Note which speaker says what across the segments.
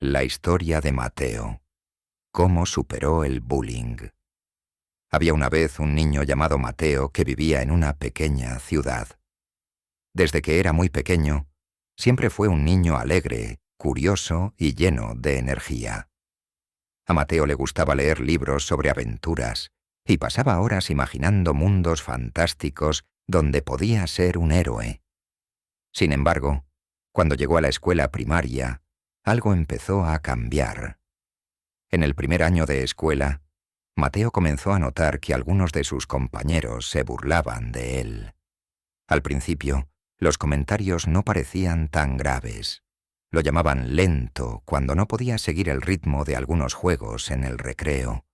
Speaker 1: La historia de Mateo. Cómo superó el bullying. Había una vez un niño llamado Mateo que vivía en una pequeña ciudad. Desde que era muy pequeño, siempre fue un niño alegre, curioso y lleno de energía. A Mateo le gustaba leer libros sobre aventuras y pasaba horas imaginando mundos fantásticos donde podía ser un héroe. Sin embargo, cuando llegó a la escuela primaria, algo empezó a cambiar. En el primer año de escuela, Mateo comenzó a notar que algunos de sus compañeros se burlaban de él. Al principio, los comentarios no parecían tan graves. Lo llamaban lento cuando no podía seguir el ritmo de algunos juegos en el recreo,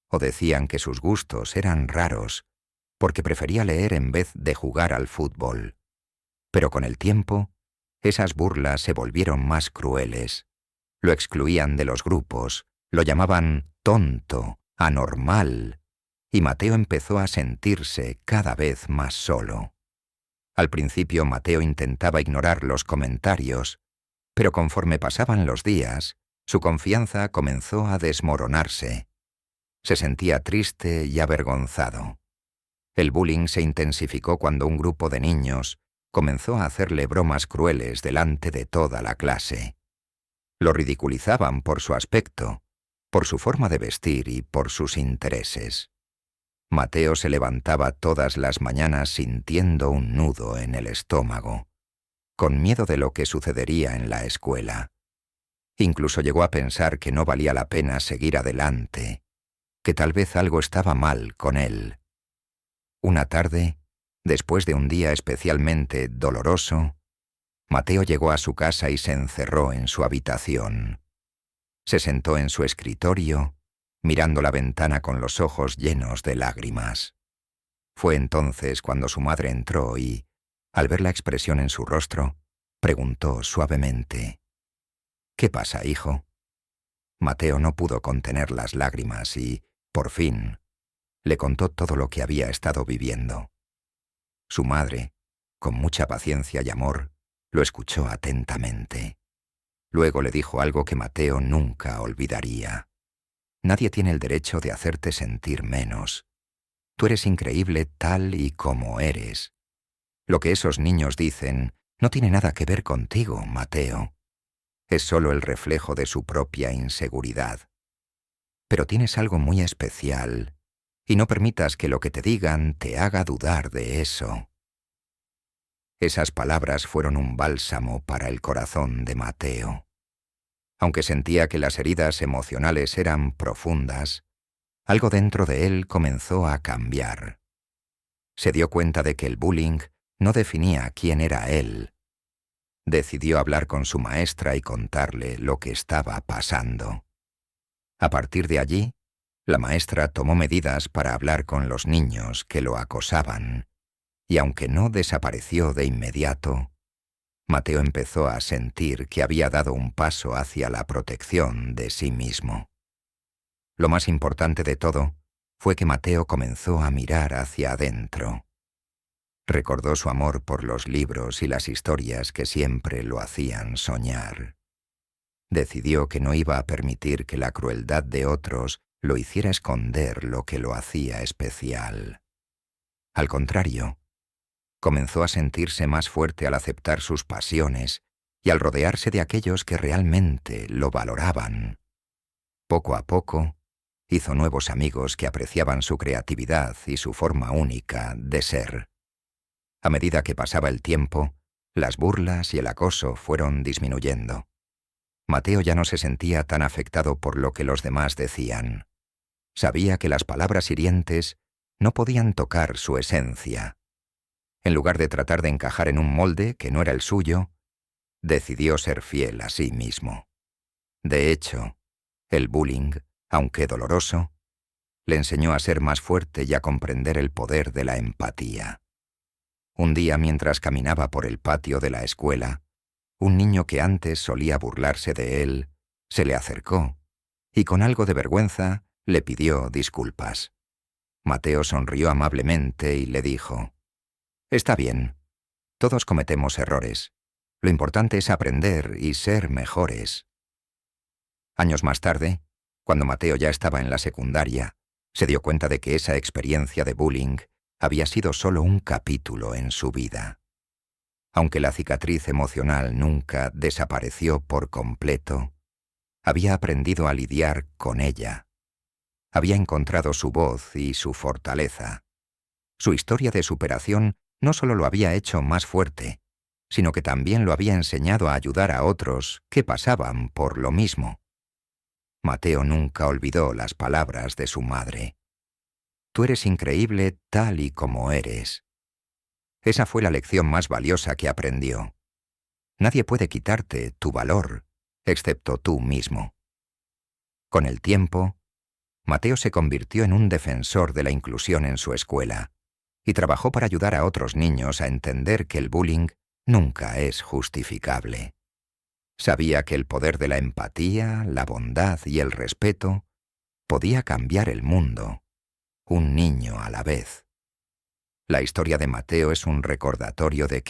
Speaker 1: o decían que sus gustos eran raros, porque prefería leer en vez de jugar al fútbol. Pero con el tiempo, esas burlas se volvieron más crueles. Lo excluían de los grupos, lo llamaban tonto, anormal, y Mateo empezó a sentirse cada vez más solo. Al principio Mateo intentaba ignorar los comentarios, pero conforme pasaban los días, su confianza comenzó a desmoronarse. Se sentía triste y avergonzado. El bullying se intensificó cuando un grupo de niños comenzó a hacerle bromas crueles delante de toda la clase. Lo ridiculizaban por su aspecto, por su forma de vestir y por sus intereses. Mateo se levantaba todas las mañanas sintiendo un nudo en el estómago, con miedo de lo que sucedería en la escuela. Incluso llegó a pensar que no valía la pena seguir adelante, que tal vez algo estaba mal con él. Una tarde, después de un día especialmente doloroso, Mateo llegó a su casa y se encerró en su habitación. Se sentó en su escritorio, mirando la ventana con los ojos llenos de lágrimas. Fue entonces cuando su madre entró y, al ver la expresión en su rostro, preguntó suavemente: «¿Qué pasa, hijo?» Mateo no pudo contener las lágrimas y, por fin, le contó todo lo que había estado viviendo. Su madre, con mucha paciencia y amor, lo escuchó atentamente. Luego le dijo algo que Mateo nunca olvidaría. «Nadie tiene el derecho de hacerte sentir menos. Tú eres increíble tal y como eres. Lo que esos niños dicen no tiene nada que ver contigo, Mateo. Es solo el reflejo de su propia inseguridad. Pero tienes algo muy especial, y no permitas que lo que te digan te haga dudar de eso». Esas palabras fueron un bálsamo para el corazón de Mateo. Aunque sentía que las heridas emocionales eran profundas, algo dentro de él comenzó a cambiar. Se dio cuenta de que el bullying no definía quién era él. Decidió hablar con su maestra y contarle lo que estaba pasando. A partir de allí, la maestra tomó medidas para hablar con los niños que lo acosaban, y aunque no desapareció de inmediato, Mateo empezó a sentir que había dado un paso hacia la protección de sí mismo. Lo más importante de todo fue que Mateo comenzó a mirar hacia adentro. Recordó su amor por los libros y las historias que siempre lo hacían soñar. Decidió que no iba a permitir que la crueldad de otros lo hiciera esconder lo que lo hacía especial. Al contrario, comenzó a sentirse más fuerte al aceptar sus pasiones y al rodearse de aquellos que realmente lo valoraban. Poco a poco, hizo nuevos amigos que apreciaban su creatividad y su forma única de ser. A medida que pasaba el tiempo, las burlas y el acoso fueron disminuyendo. Mateo ya no se sentía tan afectado por lo que los demás decían. Sabía que las palabras hirientes no podían tocar su esencia. En lugar de tratar de encajar en un molde que no era el suyo, decidió ser fiel a sí mismo. De hecho, el bullying, aunque doloroso, le enseñó a ser más fuerte y a comprender el poder de la empatía. Un día, mientras caminaba por el patio de la escuela, un niño que antes solía burlarse de él se le acercó y con algo de vergüenza le pidió disculpas. Mateo sonrió amablemente y le dijo: «Está bien, todos cometemos errores. Lo importante es aprender y ser mejores». Años más tarde, cuando Mateo ya estaba en la secundaria, se dio cuenta de que esa experiencia de bullying había sido solo un capítulo en su vida. Aunque la cicatriz emocional nunca desapareció por completo, había aprendido a lidiar con ella. Había encontrado su voz y su fortaleza. Su historia de superación no solo lo había hecho más fuerte, sino que también lo había enseñado a ayudar a otros que pasaban por lo mismo. Mateo nunca olvidó las palabras de su madre. Tú eres increíble tal y como eres. Esa fue la lección más valiosa que aprendió. Nadie puede quitarte tu valor, excepto tú mismo. Con el tiempo, Mateo se convirtió en un defensor de la inclusión en su escuela y trabajó para ayudar a otros niños a entender que el bullying nunca es justificable. Sabía que el poder de la empatía, la bondad y el respeto podía cambiar el mundo, un niño a la vez. La historia de Mateo es un recordatorio de que